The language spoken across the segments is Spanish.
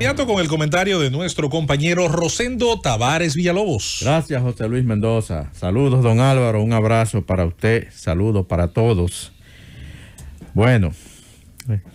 inmediato con el comentario de nuestro compañero Rosendo Tavares Villalobos. Gracias, José Luis Mendoza. Saludos, don Álvaro. Un abrazo para usted. Saludos para todos. Bueno,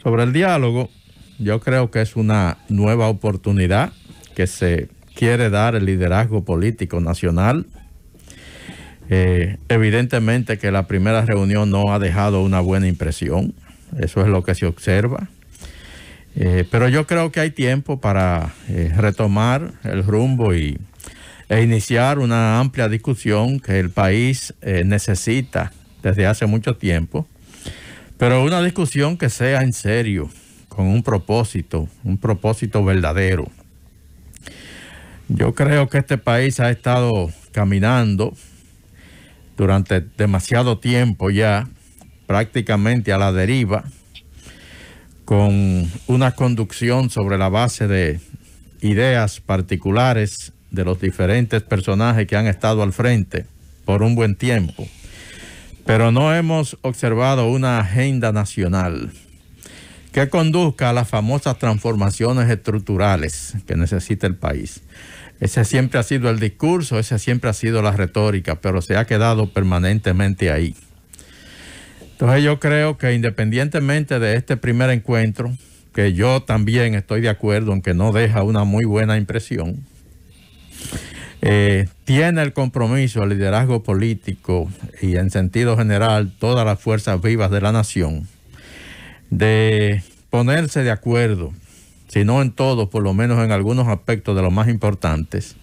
sobre el diálogo, yo creo que es una nueva oportunidad que se quiere dar el liderazgo político nacional. Evidentemente que la primera reunión no ha dejado una buena impresión. Eso es lo que se observa. Pero yo creo que hay tiempo para retomar el rumbo e iniciar una amplia discusión que el país necesita desde hace mucho tiempo, pero una discusión que sea en serio, con un propósito verdadero. Yo creo que este país ha estado caminando durante demasiado tiempo ya, prácticamente a la deriva, con una conducción sobre la base de ideas particulares de los diferentes personajes que han estado al frente por un buen tiempo. Pero no hemos observado una agenda nacional que conduzca a las famosas transformaciones estructurales que necesita el país. Ese siempre ha sido el discurso, esa siempre ha sido la retórica, pero se ha quedado permanentemente ahí. Entonces yo creo que independientemente de este primer encuentro, que yo también estoy de acuerdo en que no deja una muy buena impresión, tiene el compromiso, el liderazgo político y en sentido general todas las fuerzas vivas de la nación de ponerse de acuerdo, si no en todo, por lo menos en algunos aspectos de los más importantes,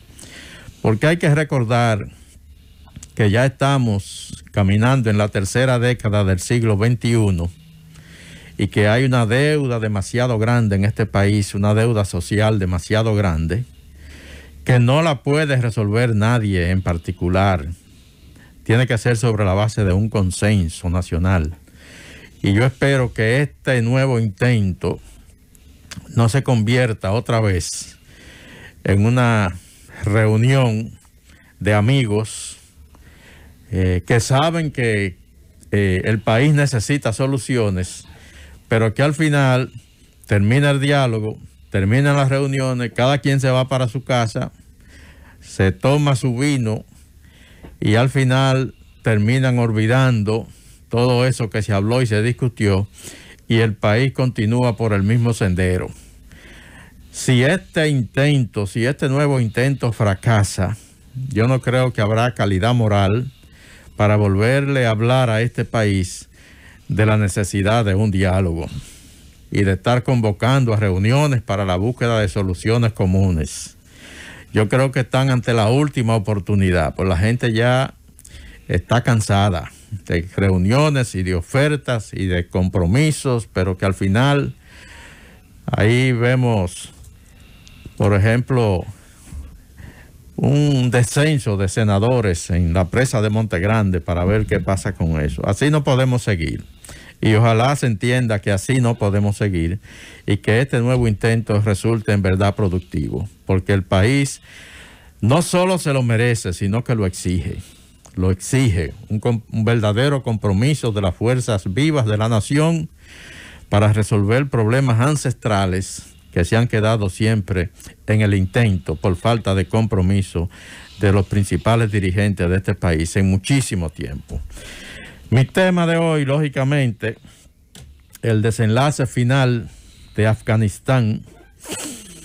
porque hay que recordar que ya estamos caminando en la tercera década del siglo XXI y que hay una deuda demasiado grande en este país, una deuda social demasiado grande, que no la puede resolver nadie en particular. Tiene que ser sobre la base de un consenso nacional. Y yo espero que este nuevo intento no se convierta otra vez en una reunión de amigos que saben que el país necesita soluciones, pero que al final termina el diálogo, terminan las reuniones, cada quien se va para su casa, se toma su vino y al final terminan olvidando todo eso que se habló y se discutió y el país continúa por el mismo sendero. Si este nuevo intento fracasa, yo no creo que habrá calidad moral para volverle a hablar a este país de la necesidad de un diálogo y de estar convocando a reuniones para la búsqueda de soluciones comunes. Yo creo que están ante la última oportunidad, pues la gente ya está cansada de reuniones y de ofertas y de compromisos, pero que al final ahí vemos, por ejemplo, un descenso de senadores en la presa de Monte Grande para ver qué pasa con eso. Así no podemos seguir. Y ojalá se entienda que así no podemos seguir y que este nuevo intento resulte en verdad productivo, porque el país no solo se lo merece, sino que lo exige. Lo exige un verdadero compromiso de las fuerzas vivas de la nación para resolver problemas ancestrales que se han quedado siempre en el intento por falta de compromiso de los principales dirigentes de este país en muchísimo tiempo. Mi tema de hoy, lógicamente, el desenlace final de Afganistán.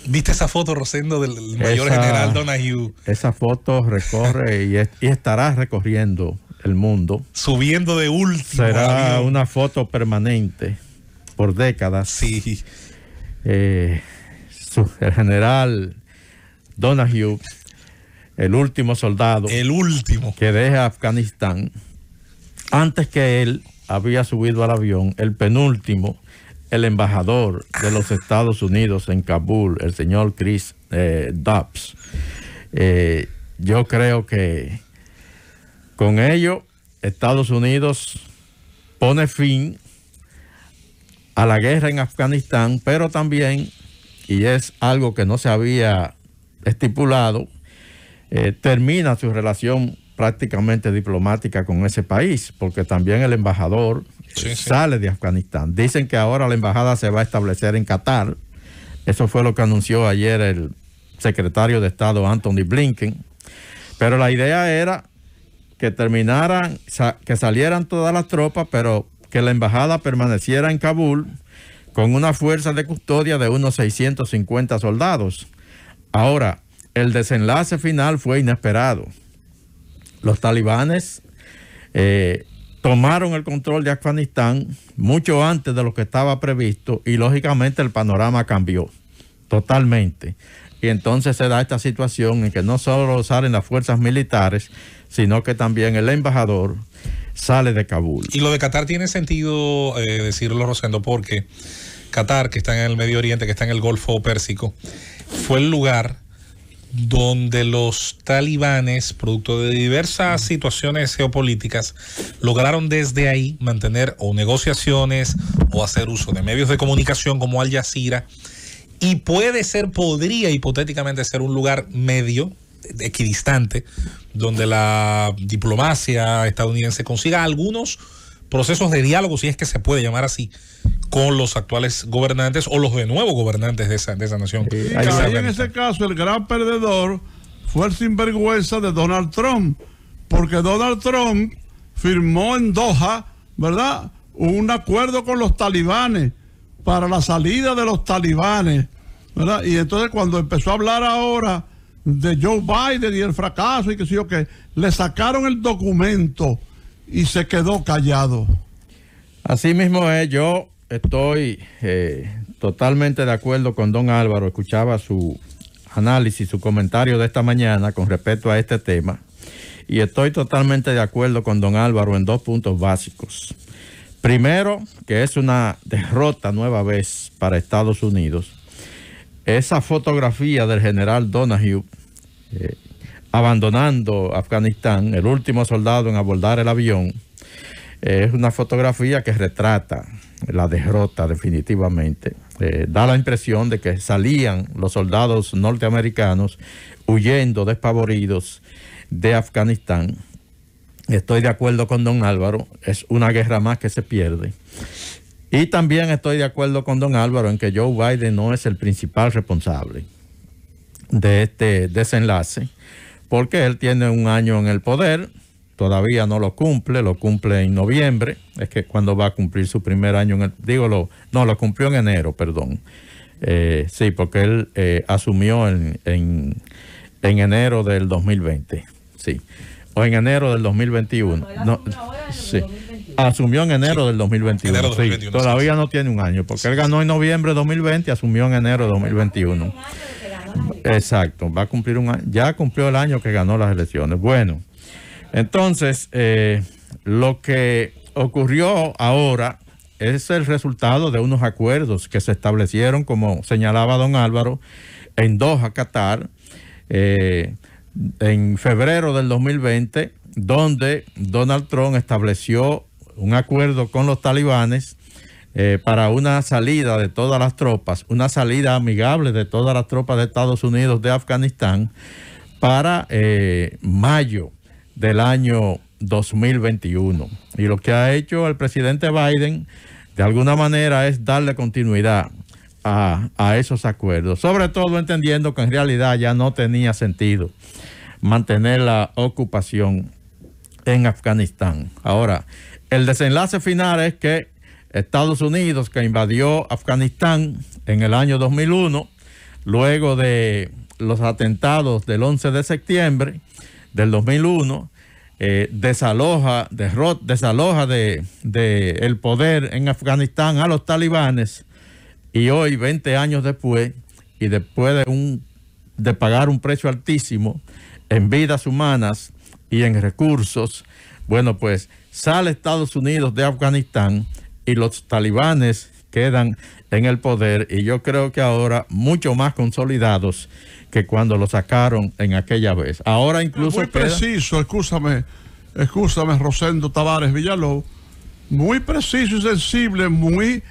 ¿Viste esa foto, Rosendo, del mayor general Donahue? Esa foto recorre y estará recorriendo el mundo. Subiendo de último. Será avión. una foto permanente por décadas. Sí. El general Donahue, el último soldado. El último. Que deja Afganistán. Antes que él había subido al avión, el penúltimo, el embajador de los Estados Unidos en Kabul, el señor Chris Dobbs. Yo creo que con ello Estados Unidos pone fin a la guerra en Afganistán, pero también, y es algo que no se había estipulado, termina su relación prácticamente diplomática con ese país, porque también el embajador sale de Afganistán. Dicen que ahora la embajada se va a establecer en Qatar, Eso fue lo que anunció ayer el secretario de Estado Anthony Blinken. Pero la idea era que que salieran todas las tropas, pero que la embajada permaneciera en Kabul con una fuerza de custodia de unos 650 soldados. Ahora, el desenlace final fue inesperado. Los talibanes tomaron el control de Afganistán mucho antes de lo que estaba previsto y lógicamente el panorama cambió totalmente. Y entonces se da esta situación en que no solo salen las fuerzas militares, sino que también el embajador sale de Kabul. Y lo de Qatar tiene sentido decirlo, Rosendo, porque Qatar, que está en el Medio Oriente, que está en el Golfo Pérsico, fue el lugar donde los talibanes, producto de diversas situaciones geopolíticas, lograron desde ahí mantener o negociaciones o hacer uso de medios de comunicación como Al Jazeera, y podría hipotéticamente ser un lugar medio, equidistante, donde la diplomacia estadounidense consiga algunos procesos de diálogo, si es que se puede llamar así, con los actuales gobernantes o los de nuevos gobernantes de esa nación. Y ahí en ese caso el gran perdedor fue el sinvergüenza de Donald Trump, porque Donald Trump firmó en Doha, ¿verdad?, un acuerdo con los talibanes para la salida de los talibanes, ¿verdad? Y entonces cuando empezó a hablar ahora de Joe Biden y el fracaso y que sí o qué, le sacaron el documento y se quedó callado. Así mismo es, yo estoy totalmente de acuerdo con don Álvaro. Escuchaba su análisis, su comentario de esta mañana con respecto a este tema, y estoy totalmente de acuerdo con don Álvaro en dos puntos básicos. Primero, que es una derrota nueva vez para Estados Unidos. Esa fotografía del general Donahue abandonando Afganistán, el último soldado en abordar el avión, es una fotografía que retrata la derrota definitivamente. Da la impresión de que salían los soldados norteamericanos huyendo despavoridos de Afganistán. Estoy de acuerdo con don Álvaro, es una guerra más que se pierde. Y también estoy de acuerdo con don Álvaro en que Joe Biden no es el principal responsable de este desenlace, porque él tiene un año en el poder, todavía no lo cumple en noviembre, es que cuando va a cumplir su primer año lo cumplió en enero, perdón. Sí, porque él asumió en enero del 2020, sí. O en enero del 2021. No, sí. Asumió en enero del 2021. Enero 2021 sí. Todavía no tiene un año, porque él ganó en noviembre de 2020 y asumió en enero de 2021. Exacto, va a cumplir un año. Ya cumplió el año que ganó las elecciones. Bueno, entonces, lo que ocurrió ahora es el resultado de unos acuerdos que se establecieron, como señalaba don Álvaro, en Doha, Qatar, en febrero del 2020, donde Donald Trump estableció un acuerdo con los talibanes para una salida de todas las tropas, una salida amigable de todas las tropas de Estados Unidos de Afganistán para mayo del año 2021. Y lo que ha hecho el presidente Biden, de alguna manera, es darle continuidad a esos acuerdos, sobre todo entendiendo que en realidad ya no tenía sentido mantener la ocupación en Afganistán. Ahora, el desenlace final es que Estados Unidos, que invadió Afganistán en el año 2001, luego de los atentados del 11 de septiembre del 2001, desaloja de el poder en Afganistán a los talibanes, y hoy, 20 años después, y después de pagar un precio altísimo en vidas humanas y en recursos, bueno, pues sale Estados Unidos de Afganistán y los talibanes quedan en el poder, y yo creo que ahora mucho más consolidados que cuando lo sacaron en aquella vez. Ahora incluso... Muy preciso, escúchame Rosendo Tavares Villalobos, muy preciso y sensible, un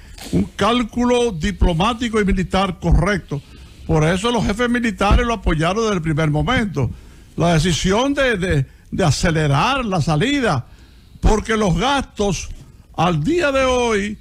cálculo diplomático y militar correcto. Por eso los jefes militares lo apoyaron desde el primer momento. La decisión de acelerar la salida, porque los gastos al día de hoy,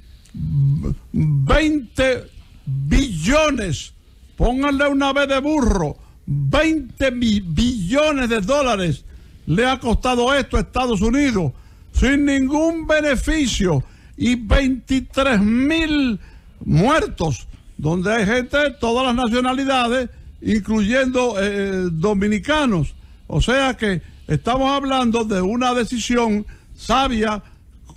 20 billones pónganle una vez de burro, 20 billones de dólares le ha costado esto a Estados Unidos, sin ningún beneficio, y 23,000 muertos, donde hay gente de todas las nacionalidades, incluyendo dominicanos. O sea que estamos hablando de una decisión sabia,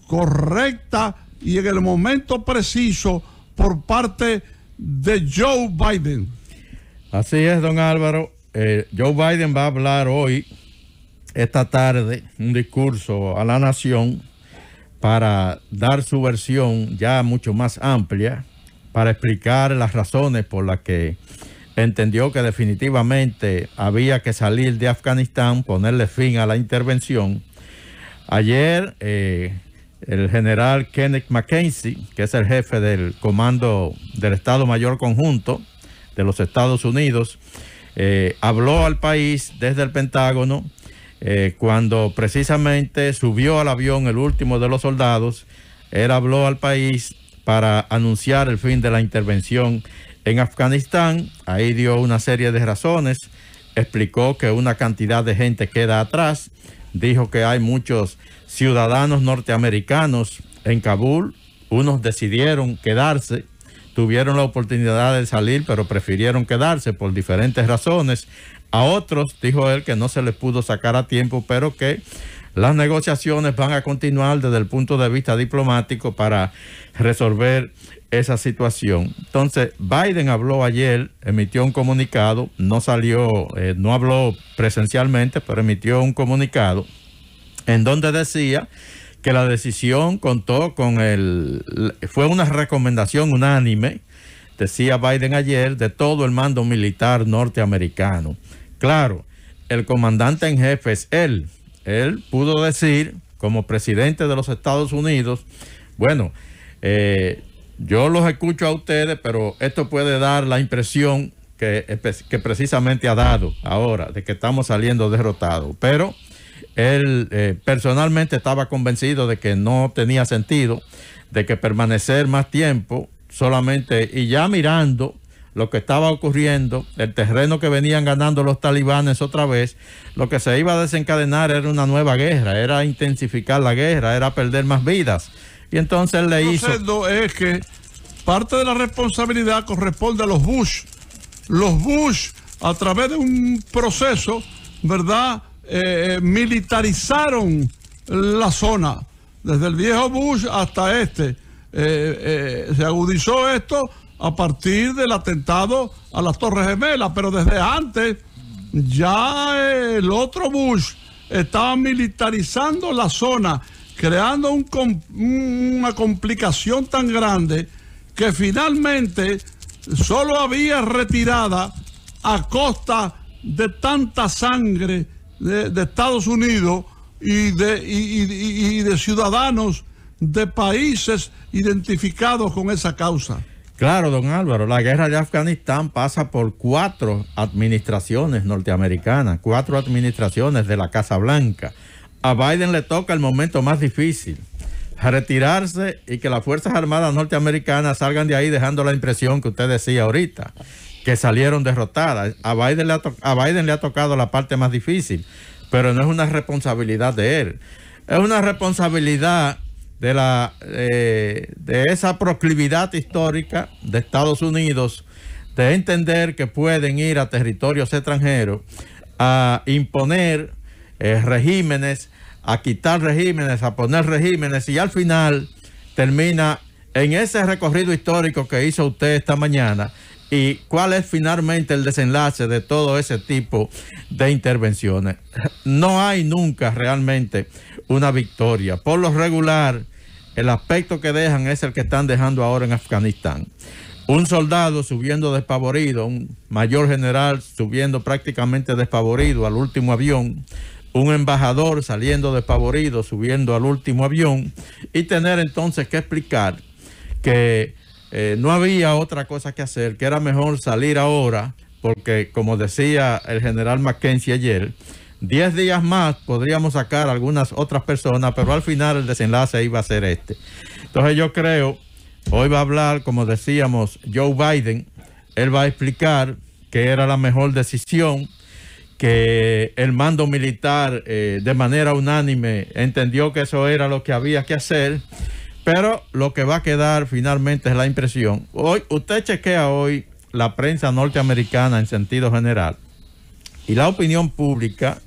correcta y en el momento preciso por parte de Joe Biden. Así es, don Álvaro. Joe Biden va a hablar hoy, esta tarde, un discurso a la nación para dar su versión ya mucho más amplia, para explicar las razones por las que entendió que definitivamente había que salir de Afganistán, ponerle fin a la intervención. Ayer, el general Kenneth McKenzie, que es el jefe del Comando del Estado Mayor Conjunto de los Estados Unidos, habló al país desde el Pentágono cuando precisamente subió al avión el último de los soldados. Él habló al país para anunciar el fin de la intervención en Afganistán. Ahí dio una serie de razones, explicó que una cantidad de gente queda atrás, dijo que hay muchos ciudadanos norteamericanos en Kabul, unos decidieron quedarse, tuvieron la oportunidad de salir, pero prefirieron quedarse por diferentes razones. A otros, dijo él, que no se les pudo sacar a tiempo, pero que las negociaciones van a continuar desde el punto de vista diplomático para resolver esa situación. Entonces, Biden habló ayer, emitió un comunicado, no salió, no habló presencialmente, pero emitió un comunicado en donde decía que la decisión contó con fue una recomendación unánime, decía Biden ayer, de todo el mando militar norteamericano. Claro, el comandante en jefe es él. Él pudo decir, como presidente de los Estados Unidos, bueno, yo los escucho a ustedes, pero esto puede dar la impresión que precisamente ha dado ahora, de que estamos saliendo derrotados. Pero él personalmente estaba convencido de que no tenía sentido, de que permanecer más tiempo solamente, y ya mirando lo que estaba ocurriendo, el terreno que venían ganando los talibanes otra vez, lo que se iba a desencadenar era una nueva guerra, era intensificar la guerra, era perder más vidas. Y entonces él le hizo... Es que parte de la responsabilidad corresponde a los Bush. Los Bush, a través de un proceso, ¿verdad?, militarizaron la zona. Desde el viejo Bush hasta este. Se agudizó esto a partir del atentado a las Torres Gemelas, pero desde antes ya el otro Bush estaba militarizando la zona, creando una complicación tan grande que finalmente solo había retirada a costa de tanta sangre de Estados Unidos y de ciudadanos de países identificados con esa causa. Claro, don Álvaro, la guerra de Afganistán pasa por 4 administraciones norteamericanas, 4 administraciones de la Casa Blanca. A Biden le toca el momento más difícil, retirarse y que las Fuerzas Armadas norteamericanas salgan de ahí dejando la impresión que usted decía ahorita, que salieron derrotadas. A Biden le ha tocado la parte más difícil, pero no es una responsabilidad de él. Es una responsabilidad de esa proclividad histórica de Estados Unidos de entender que pueden ir a territorios extranjeros a imponer regímenes, a quitar regímenes, a poner regímenes, y al final termina en ese recorrido histórico que hizo usted esta mañana. ¿Y cuál es finalmente el desenlace de todo ese tipo de intervenciones? No hay nunca realmente una victoria. Por lo regular, el aspecto que dejan es el que están dejando ahora en Afganistán. Un soldado subiendo despavorido, un mayor general subiendo prácticamente despavorido al último avión, un embajador saliendo despavorido, subiendo al último avión, y tener entonces que explicar que no había otra cosa que hacer, que era mejor salir ahora, porque como decía el general McKenzie ayer, 10 días más podríamos sacar a algunas otras personas, pero al final el desenlace iba a ser este. Entonces yo creo, hoy va a hablar, como decíamos, Joe Biden, él va a explicar que era la mejor decisión, que el mando militar de manera unánime entendió que eso era lo que había que hacer, pero lo que va a quedar finalmente es la impresión. Hoy, usted chequea hoy la prensa norteamericana en sentido general y la opinión pública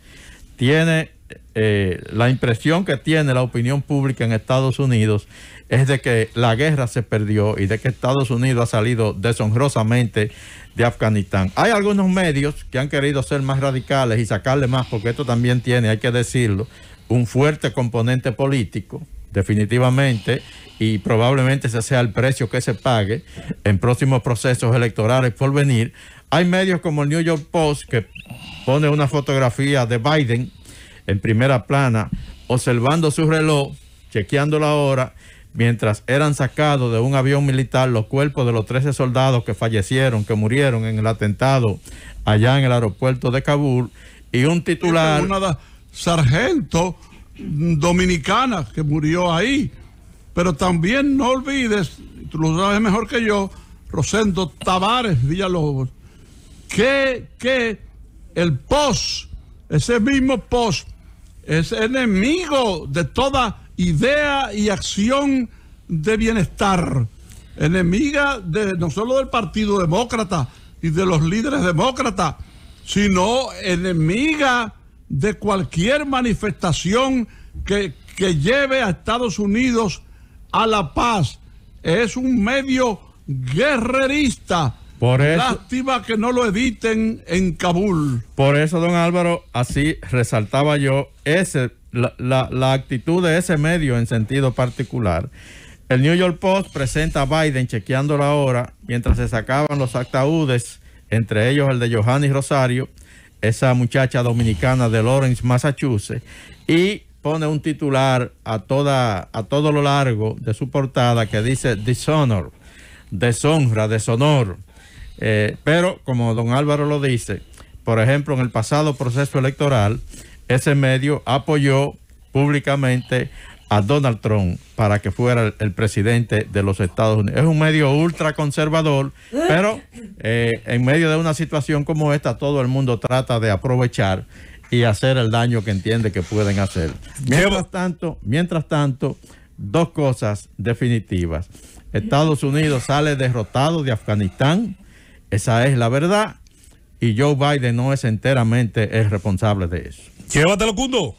tiene, la impresión que tiene la opinión pública en Estados Unidos es de que la guerra se perdió y de que Estados Unidos ha salido deshonrosamente de Afganistán. Hay algunos medios que han querido ser más radicales y sacarle más, porque esto también tiene, hay que decirlo, un fuerte componente político, definitivamente, y probablemente ese sea el precio que se pague en próximos procesos electorales por venir. Hay medios como el New York Post que pone una fotografía de Biden en primera plana, observando su reloj, chequeando la hora, mientras eran sacados de un avión militar los cuerpos de los 13 soldados que fallecieron, que murieron en el atentado allá en el aeropuerto de Kabul, y un titular... Una sargento dominicana que murió ahí. Pero también no olvides, tú lo sabes mejor que yo, Rosendo Tavares Villalobos, que el Post, ese mismo Post, es enemigo de toda idea y acción de bienestar, enemiga de no solo del Partido Demócrata y de los líderes demócratas, sino enemiga de cualquier manifestación que lleve a Estados Unidos a la paz. Es un medio guerrerista. Por eso, lástima que no lo editen en Kabul. Por eso, don Álvaro, así resaltaba yo la actitud de ese medio en sentido particular. El New York Post presenta a Biden chequeando la hora mientras se sacaban los ataúdes, entre ellos el de Johanny Rosario, esa muchacha dominicana de Lawrence, Massachusetts, y pone un titular a todo lo largo de su portada que dice dishonor, deshonra, deshonor. Pero como don Álvaro lo dice, por ejemplo, en el pasado proceso electoral, ese medio apoyó públicamente a Donald Trump para que fuera el presidente de los Estados Unidos. Es un medio ultraconservador, pero en medio de una situación como esta, todo el mundo trata de aprovechar y hacer el daño que entiende que pueden hacer. Mientras tanto, dos cosas definitivas. Estados Unidos sale derrotado de Afganistán, esa es la verdad, y Joe Biden no es enteramente el responsable de eso. Llévatelo, Cundo.